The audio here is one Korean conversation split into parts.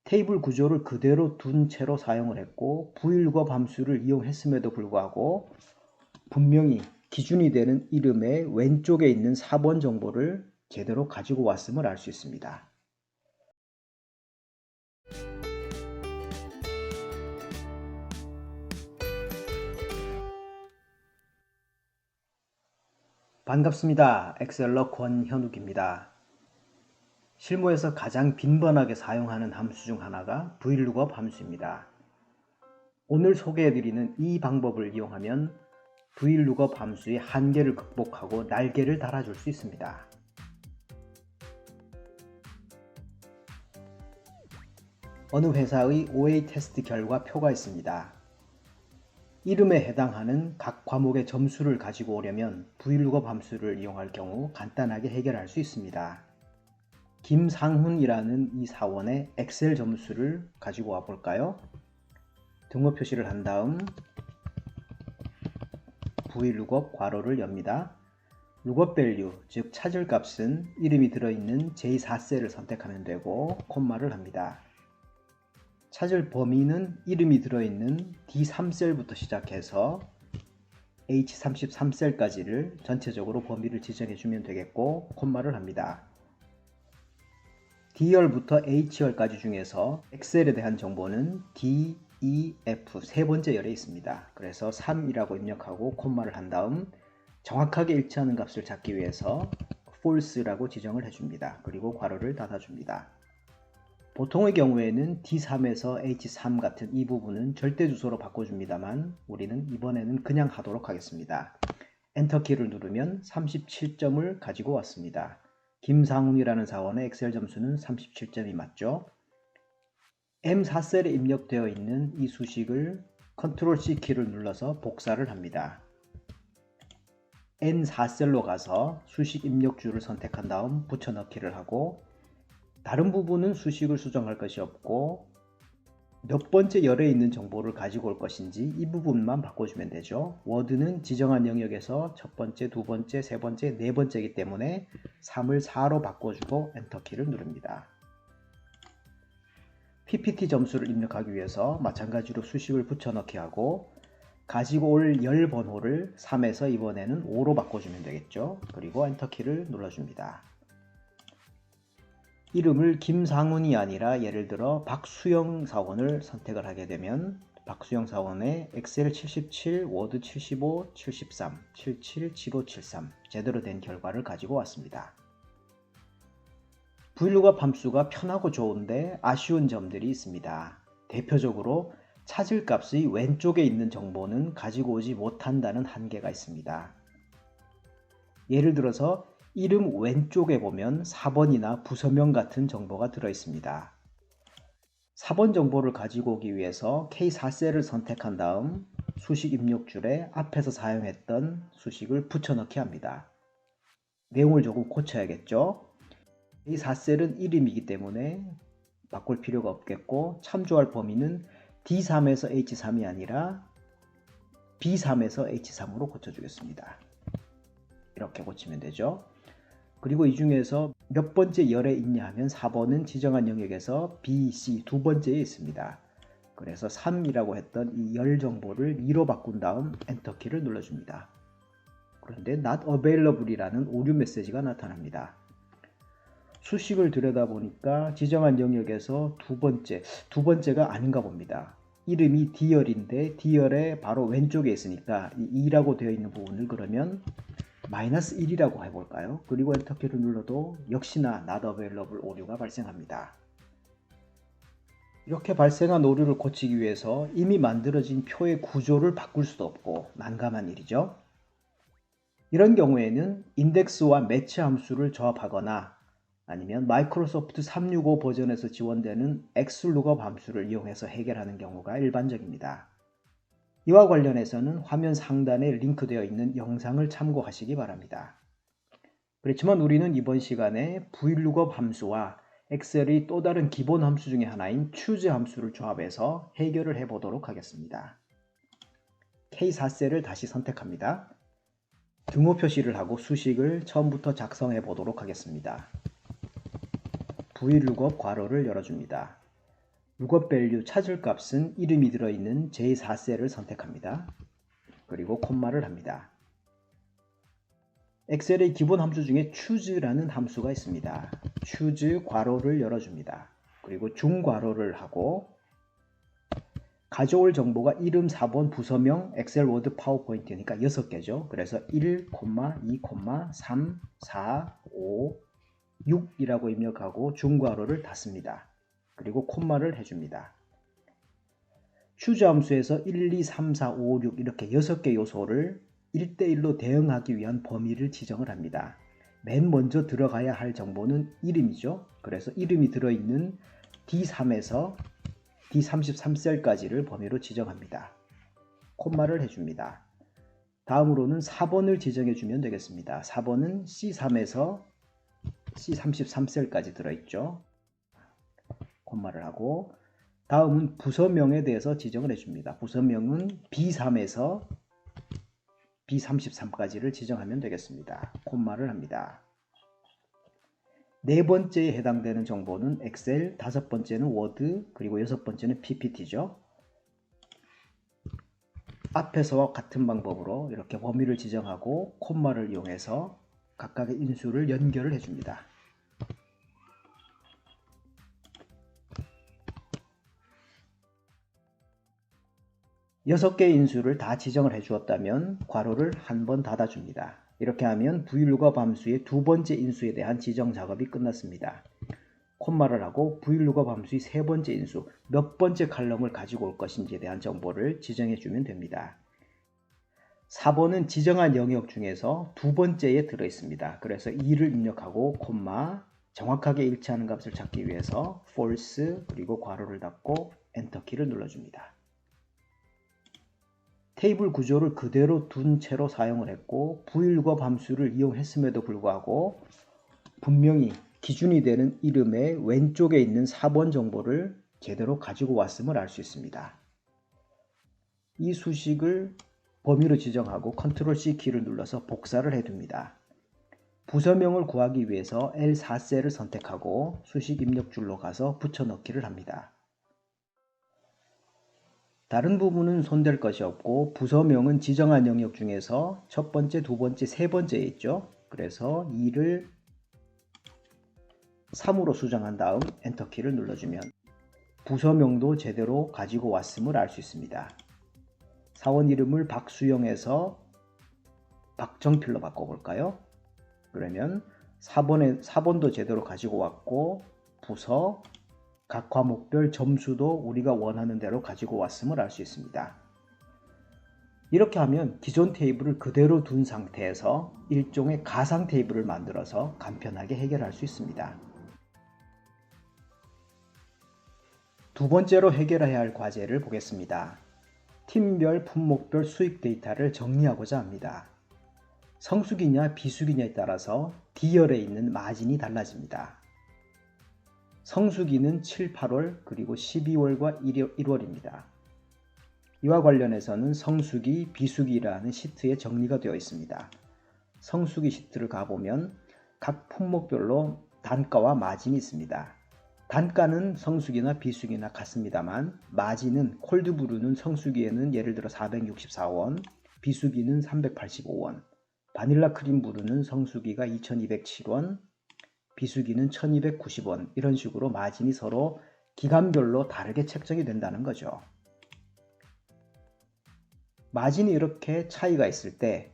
테이블 구조를 그대로 둔 채로 사용을 했고 vlookup 함수를 이용했음에도 불구하고 분명히 기준이 되는 이름의 왼쪽에 있는 4번 정보를 제대로 가지고 왔음을 알 수 있습니다. 반갑습니다. 엑셀러 권현욱입니다. 실무에서 가장 빈번하게 사용하는 함수 중 하나가 vlookup 함수입니다. 오늘 소개해드리는 이 방법을 이용하면 vlookup 함수의 한계를 극복하고 날개를 달아줄 수 있습니다. 어느 회사의 OA 테스트 결과 표가 있습니다. 이름에 해당하는 각 과목의 점수를 가지고 오려면 vlookup 함수를 이용할 경우 간단하게 해결할 수 있습니다. 김상훈이라는 이 사원의 엑셀 점수를 가지고 와 볼까요? 등호 표시를 한 다음 vlookup 괄호를 엽니다. lookup value, 즉 찾을 값은 이름이 들어있는 j4셀을 선택하면 되고 콤마를 합니다. 찾을 범위는 이름이 들어있는 D3셀부터 시작해서 H33셀까지를 전체적으로 범위를 지정해 주면 되겠고 콤마를 합니다. D열부터 H열까지 중에서 엑셀에 대한 정보는 D, E, F 세 번째 열에 있습니다. 그래서 3이라고 입력하고 콤마를 한 다음 정확하게 일치하는 값을 찾기 위해서 false라고 지정을 해줍니다. 그리고 괄호를 닫아줍니다. 보통의 경우에는 D3에서 H3 같은 이 부분은 절대 주소로 바꿔줍니다만 우리는 이번에는 그냥 하도록 하겠습니다. 엔터키를 누르면 37점을 가지고 왔습니다. 김상훈이라는 사원의 엑셀 점수는 37점이 맞죠? M4셀에 입력되어 있는 이 수식을 Ctrl C 키를 눌러서 복사를 합니다. N4셀로 가서 수식 입력줄을 선택한 다음 붙여넣기를 하고 다른 부분은 수식을 수정할 것이 없고 몇 번째 열에 있는 정보를 가지고 올 것인지 이 부분만 바꿔주면 되죠. 워드는 지정한 영역에서 첫 번째, 두 번째, 세 번째, 네 번째이기 때문에 3을 4로 바꿔주고 엔터키를 누릅니다. PPT 점수를 입력하기 위해서 마찬가지로 수식을 붙여넣기 하고 가지고 올 열 번호를 3에서 이번에는 5로 바꿔주면 되겠죠. 그리고 엔터키를 눌러줍니다. 이름을 김상훈이 아니라 예를 들어 박수영 사원을 선택을 하게 되면 박수영 사원의 엑셀 77, 워드 75, 73, 77, 7573 제대로 된 결과를 가지고 왔습니다. vlookup 함수가 편하고 좋은데 아쉬운 점들이 있습니다. 대표적으로 찾을 값의 왼쪽에 있는 정보는 가지고 오지 못한다는 한계가 있습니다. 예를 들어서 이름 왼쪽에 보면 4번이나 부서명 같은 정보가 들어 있습니다. 4번 정보를 가지고 오기 위해서 K4셀을 선택한 다음 수식 입력줄에 앞에서 사용했던 수식을 붙여넣기 합니다. 내용을 조금 고쳐야겠죠? K4셀은 이름이기 때문에 바꿀 필요가 없겠고 참조할 범위는 D3에서 H3이 아니라 B3에서 H3으로 고쳐주겠습니다. 이렇게 고치면 되죠. 그리고 이 중에서 몇 번째 열에 있냐 하면 4번은 지정한 영역에서 B, C 두 번째에 있습니다. 그래서 3이라고 했던 이 열 정보를 2로 바꾼 다음 엔터키를 눌러줍니다. 그런데 not available 이라는 오류 메시지가 나타납니다. 수식을 들여다보니까 지정한 영역에서 두 번째가 아닌가 봅니다. 이름이 D열인데 D열의 바로 왼쪽에 있으니까 이 2라고 되어 있는 부분을 그러면 -1이라고 해볼까요? 그리고 엔터키를 눌러도 역시나 not available 오류가 발생합니다. 이렇게 발생한 오류를 고치기 위해서 이미 만들어진 표의 구조를 바꿀 수도 없고 난감한 일이죠. 이런 경우에는 인덱스와 매치 함수를 조합하거나 아니면 마이크로소프트 365 버전에서 지원되는 xlookup 함수를 이용해서 해결하는 경우가 일반적입니다. 이와 관련해서는 화면 상단에 링크되어 있는 영상을 참고하시기 바랍니다. 그렇지만 우리는 이번 시간에 vlookup 함수와 엑셀의 또 다른 기본 함수 중에 하나인 choose 함수를 조합해서 해결을 해보도록 하겠습니다. K4셀을 다시 선택합니다. 등호 표시를 하고 수식을 처음부터 작성해 보도록 하겠습니다. vlookup 괄호를 열어줍니다. lookup value 찾을 값은 이름이 들어있는 j4셀을 선택합니다. 그리고 콤마를 합니다. 엑셀의 기본 함수 중에 choose라는 함수가 있습니다. choose 괄호를 열어줍니다. 그리고 중괄호를 하고 가져올 정보가 이름, 4번, 부서명, 엑셀, 워드, 파워포인트니까 6개죠. 그래서 1, 2, 3, 4, 5, 6이라고 입력하고 중괄호를 닫습니다. 그리고 콤마를 해줍니다. choose 함수에서 1, 2, 3, 4, 5, 6 이렇게 6개 요소를 1대1로 대응하기 위한 범위를 지정을 합니다. 맨 먼저 들어가야 할 정보는 이름이죠. 그래서 이름이 들어있는 D3에서 D33셀까지를 범위로 지정합니다. 콤마를 해줍니다. 다음으로는 4번을 지정해주면 되겠습니다. 4번은 C3에서 C33셀까지 들어있죠. 콤마를 하고 다음은 부서명에 대해서 지정을 해줍니다. 부서명은 B3에서 B33까지를 지정하면 되겠습니다. 콤마를 합니다. 네 번째에 해당되는 정보는 엑셀, 다섯 번째는 워드, 그리고 여섯 번째는 PPT죠. 앞에서와 같은 방법으로 이렇게 범위를 지정하고 콤마를 이용해서 각각의 인수를 연결을 해줍니다. 여섯 개의 인수를 다 지정을 해주었다면 괄호를 한 번 닫아줍니다. 이렇게 하면 VLOOKUP 함수의 두 번째 인수에 대한 지정 작업이 끝났습니다. 콤마를 하고 VLOOKUP 함수의 세 번째 인수, 몇 번째 칼럼을 가지고 올 것인지에 대한 정보를 지정해 주면 됩니다. 4번은 지정한 영역 중에서 두 번째에 들어있습니다. 그래서 2를 입력하고 콤마, 정확하게 일치하는 값을 찾기 위해서 false 그리고 괄호를 닫고 엔터키를 눌러줍니다. 테이블 구조를 그대로 둔 채로 사용을 했고 VLOOKUP 함수를 이용했음에도 불구하고 분명히 기준이 되는 이름의 왼쪽에 있는 4번 정보를 제대로 가지고 왔음을 알 수 있습니다. 이 수식을 범위로 지정하고 컨트롤 C 키를 눌러서 복사를 해둡니다. 부서명을 구하기 위해서 L4셀을 선택하고 수식 입력줄로 가서 붙여넣기를 합니다. 다른 부분은 손댈 것이 없고 부서명은 지정한 영역 중에서 첫 번째, 두 번째, 세 번째에 있죠. 그래서 2를 3으로 수정한 다음 엔터키를 눌러주면 부서명도 제대로 가지고 왔음을 알 수 있습니다. 사원 이름을 박수영에서 박정필로 바꿔볼까요? 그러면 4번도 제대로 가지고 왔고 부서, 각 과목별 점수도 우리가 원하는 대로 가지고 왔음을 알 수 있습니다. 이렇게 하면 기존 테이블을 그대로 둔 상태에서 일종의 가상 테이블을 만들어서 간편하게 해결할 수 있습니다. 두 번째로 해결해야 할 과제를 보겠습니다. 팀별, 품목별 수익 데이터를 정리하고자 합니다. 성수기냐 비수기냐에 따라서 D열에 있는 마진이 달라집니다. 성수기는 7, 8월 그리고 12월과 1월입니다. 이와 관련해서는 성수기, 비수기라는 시트에 정리가 되어 있습니다. 성수기 시트를 가보면 각 품목별로 단가와 마진이 있습니다. 단가는 성수기나 비수기나 같습니다만 마진은 콜드브루는 성수기에는 예를 들어 464원, 비수기는 385원, 바닐라 크림브루는 성수기가 2207원, 비수기는 1290원 이런 식으로 마진이 서로 기간별로 다르게 책정이 된다는 거죠. 마진이 이렇게 차이가 있을 때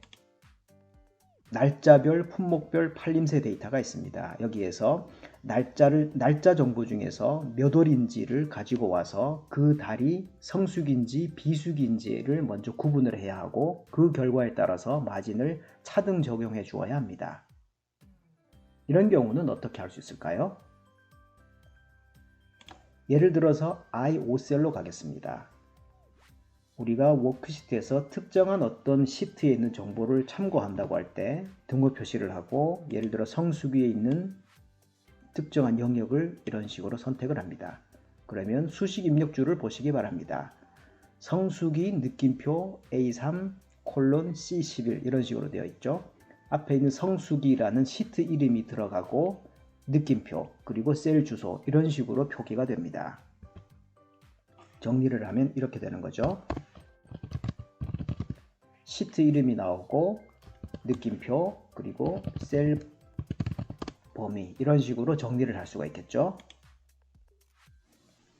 날짜별, 품목별 팔림새 데이터가 있습니다. 여기에서 날짜 정보 중에서 몇 월인지를 가지고 와서 그 달이 성수기인지 비수기인지를 먼저 구분을 해야 하고 그 결과에 따라서 마진을 차등 적용해 주어야 합니다. 이런 경우는 어떻게 할 수 있을까요? 예를 들어서 I5셀로 가겠습니다. 우리가 워크시트에서 특정한 어떤 시트에 있는 정보를 참고한다고 할 때 등호 표시를 하고 예를 들어 성수기에 있는 특정한 영역을 이런 식으로 선택을 합니다. 그러면 수식 입력줄을 보시기 바랍니다. 성수기 느낌표 A3 콜론 C11 이런 식으로 되어 있죠. 앞에 있는 성수기라는 시트 이름이 들어가고 느낌표 그리고 셀 주소 이런 식으로 표기가 됩니다. 정리를 하면 이렇게 되는 거죠. 시트 이름이 나오고 느낌표 그리고 셀 범위 이런 식으로 정리를 할 수가 있겠죠.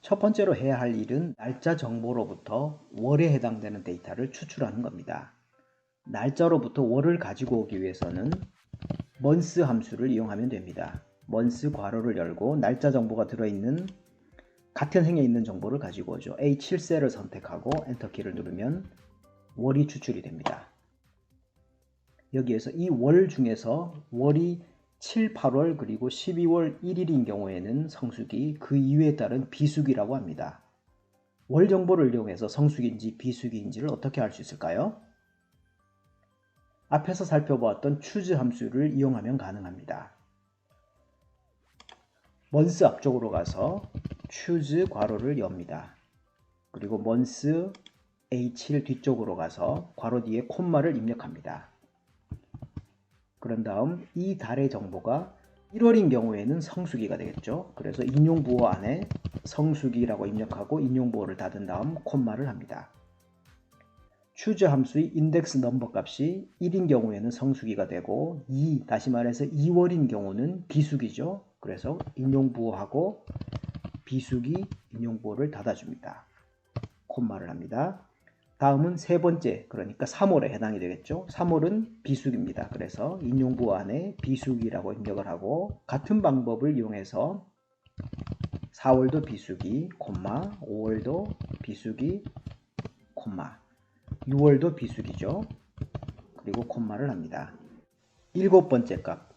첫 번째로 해야 할 일은 날짜 정보로부터 월에 해당되는 데이터를 추출하는 겁니다. 날짜로부터 월을 가지고 오기 위해서는 month 함수를 이용하면 됩니다. month 괄호를 열고 날짜 정보가 들어있는 같은 행에 있는 정보를 가지고 오죠. A7셀을 선택하고 엔터키를 누르면 월이 추출이 됩니다. 여기에서 이 월 중에서 월이 7, 8월 그리고 12월 1일인 경우에는 성수기, 그 이유에 따른 비수기라고 합니다. 월 정보를 이용해서 성수기인지 비수기인지를 어떻게 알 수 있을까요? 앞에서 살펴보았던 choose 함수를 이용하면 가능합니다. month 앞쪽으로 가서 choose 괄호를 엽니다. 그리고 month A7 뒤쪽으로 가서 괄호 뒤에 콤마를 입력합니다. 그런 다음 이 달의 정보가 1월인 경우에는 성수기가 되겠죠. 그래서 인용부호 안에 성수기라고 입력하고 인용부호를 닫은 다음 콤마를 합니다. choose 함수의 index number 값이 1인 경우에는 성수기가 되고 다시 말해서 2월인 경우는 비수기죠. 그래서 인용부호하고 비수기 인용부호를 닫아줍니다. 콤마를 합니다. 다음은 세 번째, 그러니까 3월에 해당이 되겠죠. 3월은 비수기입니다. 그래서 인용부호 안에 비수기라고 입력을 하고 같은 방법을 이용해서 4월도 비수기, 5월도 비수기, 6월도 비수기죠. 그리고 콤마를 합니다. 일곱 번째 값,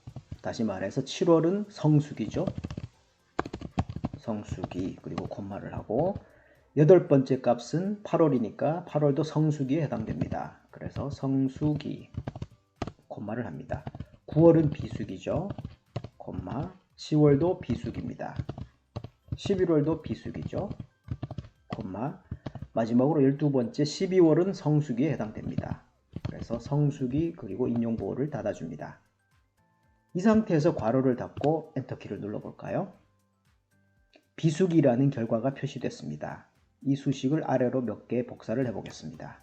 다시 말해서 7월은 성수기죠. 성수기, 그리고 콤마를 하고 여덟 번째 값은 8월이니까 8월도 성수기에 해당됩니다. 그래서 성수기, 콤마를 합니다. 9월은 비수기죠. 10월도 비수기입니다. 11월도 비수기죠. 마지막으로 12번째 12월은 성수기에 해당됩니다. 그래서 성수기 그리고 인용부호를 닫아줍니다. 이 상태에서 괄호를 닫고 엔터키를 눌러볼까요? 비수기라는 결과가 표시됐습니다. 이 수식을 아래로 몇 개 복사를 해보겠습니다.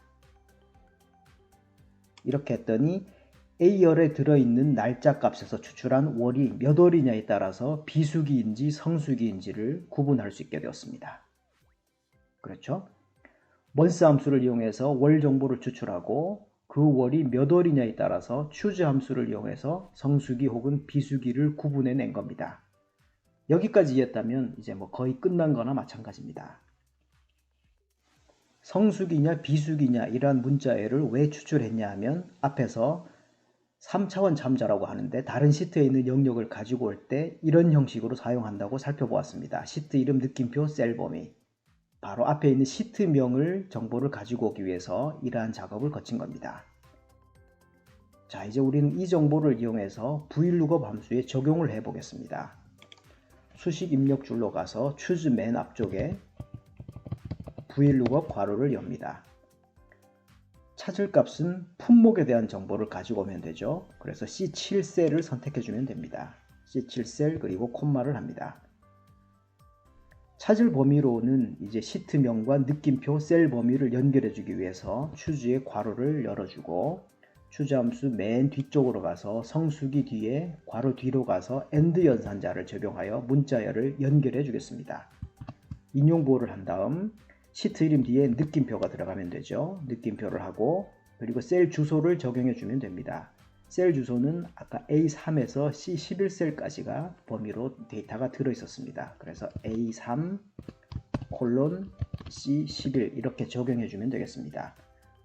이렇게 했더니 A열에 들어있는 날짜 값에서 추출한 월이 몇 월이냐에 따라서 비수기인지 성수기인지를 구분할 수 있게 되었습니다. 그렇죠? month 함수를 이용해서 월 정보를 추출하고 그 월이 몇 월이냐에 따라서 choose 함수를 이용해서 성수기 혹은 비수기를 구분해낸 겁니다. 여기까지 이해했다면 이제 거의 끝난 거나 마찬가지입니다. 성수기냐 비수기냐 이러한 문자열을 왜 추출했냐 하면 앞에서 3차원 참조라고 하는데 다른 시트에 있는 영역을 가지고 올 때 이런 형식으로 사용한다고 살펴보았습니다. 시트 이름, 느낌표, 셀 범위. 바로 앞에 있는 시트명을 정보를 가지고 오기 위해서 이러한 작업을 거친 겁니다. 자, 이제 우리는 이 정보를 이용해서 VLOOKUP 함수에 적용을 해 보겠습니다. 수식 입력 줄로 가서 choose 맨 앞쪽에 VLOOKUP 괄호를 엽니다. 찾을 값은 품목에 대한 정보를 가지고 오면 되죠. 그래서 C7셀을 선택해 주면 됩니다. C7셀 그리고 콤마를 합니다. 찾을 범위로는 이제 시트명과 느낌표 셀 범위를 연결해 주기 위해서 choose의 괄호를 열어주고 choose 함수 맨 뒤쪽으로 가서 성수기 뒤에 괄호 뒤로 가서 AND 연산자를 적용하여 문자열을 연결해 주겠습니다. 인용부호를 한 다음 시트 이름 뒤에 느낌표가 들어가면 되죠. 느낌표를 하고 그리고 셀 주소를 적용해 주면 됩니다. 셀 주소는 아까 A3에서 C11셀까지가 범위로 데이터가 들어 있었습니다. 그래서 A3 C11 이렇게 적용해 주면 되겠습니다.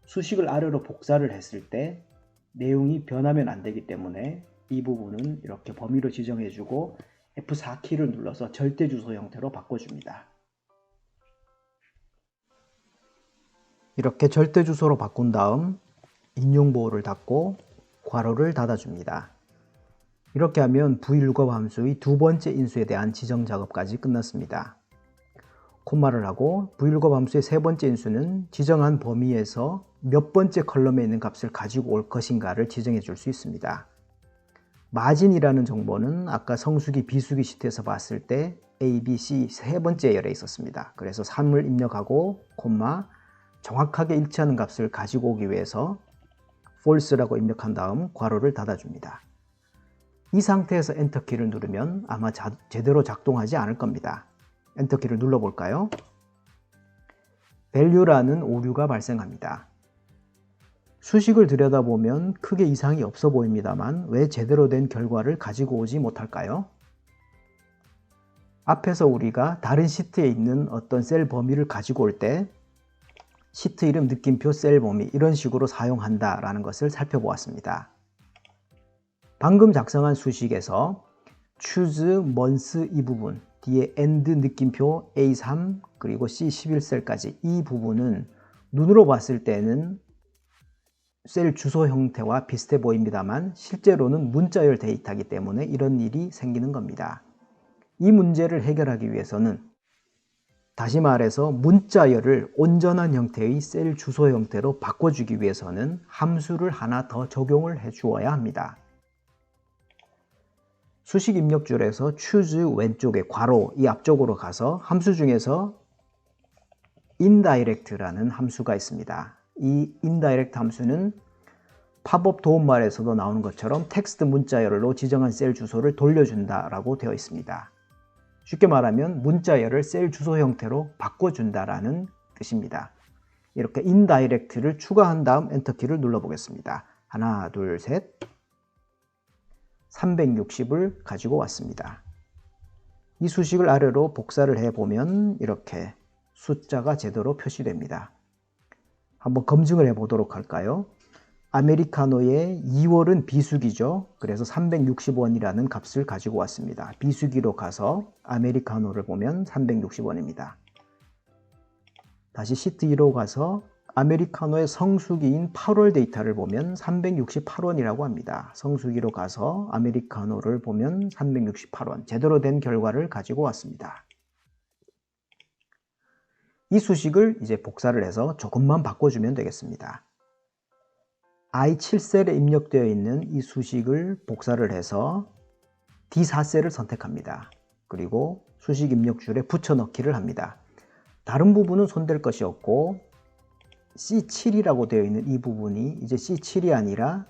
수식을 아래로 복사를 했을 때 내용이 변하면 안 되기 때문에 이 부분은 이렇게 범위로 지정해 주고 F4키를 눌러서 절대 주소 형태로 바꿔줍니다. 이렇게 절대 주소로 바꾼 다음 인용보호를 닫고 괄호를 닫아줍니다. 이렇게 하면 VLOOKUP 함수의 두 번째 인수에 대한 지정 작업까지 끝났습니다. 콤마를 하고 VLOOKUP 함수의 세 번째 인수는 지정한 범위에서 몇 번째 컬럼에 있는 값을 가지고 올 것인가를 지정해 줄 수 있습니다. 마진이라는 정보는 아까 성수기, 비수기 시트에서 봤을 때 A, B, C 세 번째 열에 있었습니다. 그래서 3을 입력하고 콤마 정확하게 일치하는 값을 가지고 오기 위해서 false라고 입력한 다음 괄호를 닫아줍니다. 이 상태에서 엔터키를 누르면 아마 제대로 작동하지 않을 겁니다. 엔터키를 눌러볼까요? value라는 오류가 발생합니다. 수식을 들여다보면 크게 이상이 없어 보입니다만 왜 제대로 된 결과를 가지고 오지 못할까요? 앞에서 우리가 다른 시트에 있는 어떤 셀 범위를 가지고 올 때 시트 이름, 느낌표, 셀 범위 이런 식으로 사용한다라는 것을 살펴보았습니다. 방금 작성한 수식에서 choose month 이 부분, 뒤에 end 느낌표 A3 그리고 C11셀까지 이 부분은 눈으로 봤을 때는 셀 주소 형태와 비슷해 보입니다만 실제로는 문자열 데이터이기 때문에 이런 일이 생기는 겁니다. 이 문제를 해결하기 위해서는 다시 말해서 문자열을 온전한 형태의 셀 주소 형태로 바꿔주기 위해서는 함수를 하나 더 적용을 해 주어야 합니다. 수식 입력줄에서 choose 왼쪽에 괄호 이 앞쪽으로 가서 함수 중에서 indirect라는 함수가 있습니다. 이 indirect 함수는 팝업 도움말에서도 나오는 것처럼 텍스트 문자열로 지정한 셀 주소를 돌려준다라고 되어 있습니다. 쉽게 말하면 문자열을 셀 주소 형태로 바꿔준다라는 뜻입니다. 이렇게 indirect를 추가한 다음 엔터키를 눌러보겠습니다. 하나, 둘, 셋. 360을 가지고 왔습니다. 이 수식을 아래로 복사를 해보면 이렇게 숫자가 제대로 표시됩니다. 한번 검증을 해보도록 할까요? 아메리카노의 2월은 비수기죠. 그래서 360원이라는 값을 가지고 왔습니다. 비수기로 가서 아메리카노를 보면 360원입니다. 다시 시트 2로 가서 아메리카노의 성수기인 8월 데이터를 보면 368원이라고 합니다. 성수기로 가서 아메리카노를 보면 368원, 제대로 된 결과를 가지고 왔습니다. 이 수식을 이제 복사를 해서 조금만 바꿔주면 되겠습니다. I7셀에 입력되어 있는 이 수식을 복사를 해서 D4셀을 선택합니다. 그리고 수식 입력줄에 붙여넣기를 합니다. 다른 부분은 손댈 것이 없고 C7이라고 되어 있는 이 부분이 이제 C7이 아니라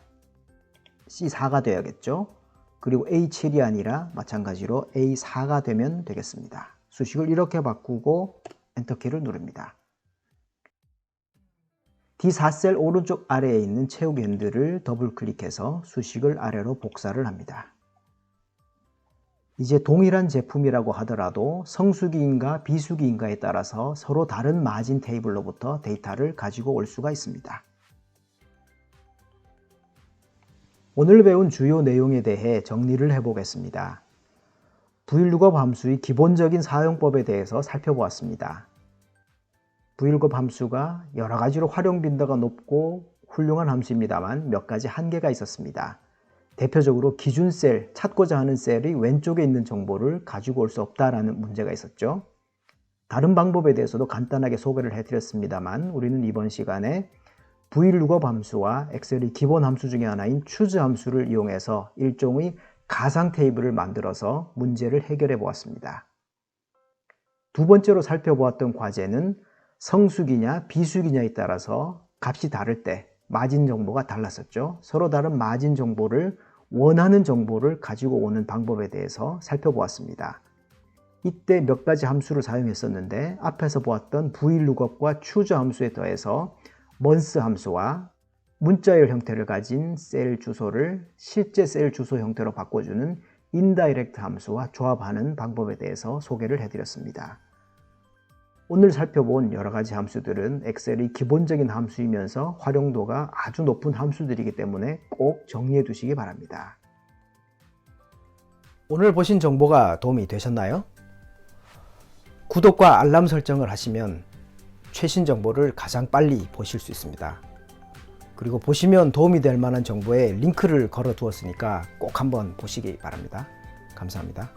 C4가 되어야겠죠. 그리고 A7이 아니라 마찬가지로 A4가 되면 되겠습니다. 수식을 이렇게 바꾸고 엔터키를 누릅니다. D4셀 오른쪽 아래에 있는 채우기 핸들을 더블 클릭해서 수식을 아래로 복사를 합니다. 이제 동일한 제품이라고 하더라도 성수기인가 비수기인가에 따라서 서로 다른 마진 테이블로부터 데이터를 가지고 올 수가 있습니다. 오늘 배운 주요 내용에 대해 정리를 해보겠습니다. VLOOKUP 함수의 기본적인 사용법에 대해서 살펴보았습니다. VLOOKUP 함수가 여러 가지로 활용 빈도가 높고 훌륭한 함수입니다만 몇 가지 한계가 있었습니다. 대표적으로 기준 셀, 찾고자 하는 셀이 왼쪽에 있는 정보를 가지고 올 수 없다라는 문제가 있었죠. 다른 방법에 대해서도 간단하게 소개를 해드렸습니다만 우리는 이번 시간에 VLOOKUP 함수와 엑셀의 기본 함수 중에 하나인 choose 함수를 이용해서 일종의 가상 테이블을 만들어서 문제를 해결해 보았습니다. 두 번째로 살펴보았던 과제는 성수기냐 비수기냐에 따라서 값이 다를 때 마진 정보가 달랐었죠. 서로 다른 마진 정보를 원하는 정보를 가지고 오는 방법에 대해서 살펴보았습니다. 이때 몇 가지 함수를 사용했었는데 앞에서 보았던 VLOOKUP과 choose 함수에 더해서 month 함수와 문자열 형태를 가진 셀 주소를 실제 셀 주소 형태로 바꿔주는 indirect 함수와 조합하는 방법에 대해서 소개를 해드렸습니다. 오늘 살펴본 여러 가지 함수들은 엑셀의 기본적인 함수이면서 활용도가 아주 높은 함수들이기 때문에 꼭 정리해 두시기 바랍니다. 오늘 보신 정보가 도움이 되셨나요? 구독과 알람 설정을 하시면 최신 정보를 가장 빨리 보실 수 있습니다. 그리고 보시면 도움이 될 만한 정보에 링크를 걸어 두었으니까 꼭 한번 보시기 바랍니다. 감사합니다.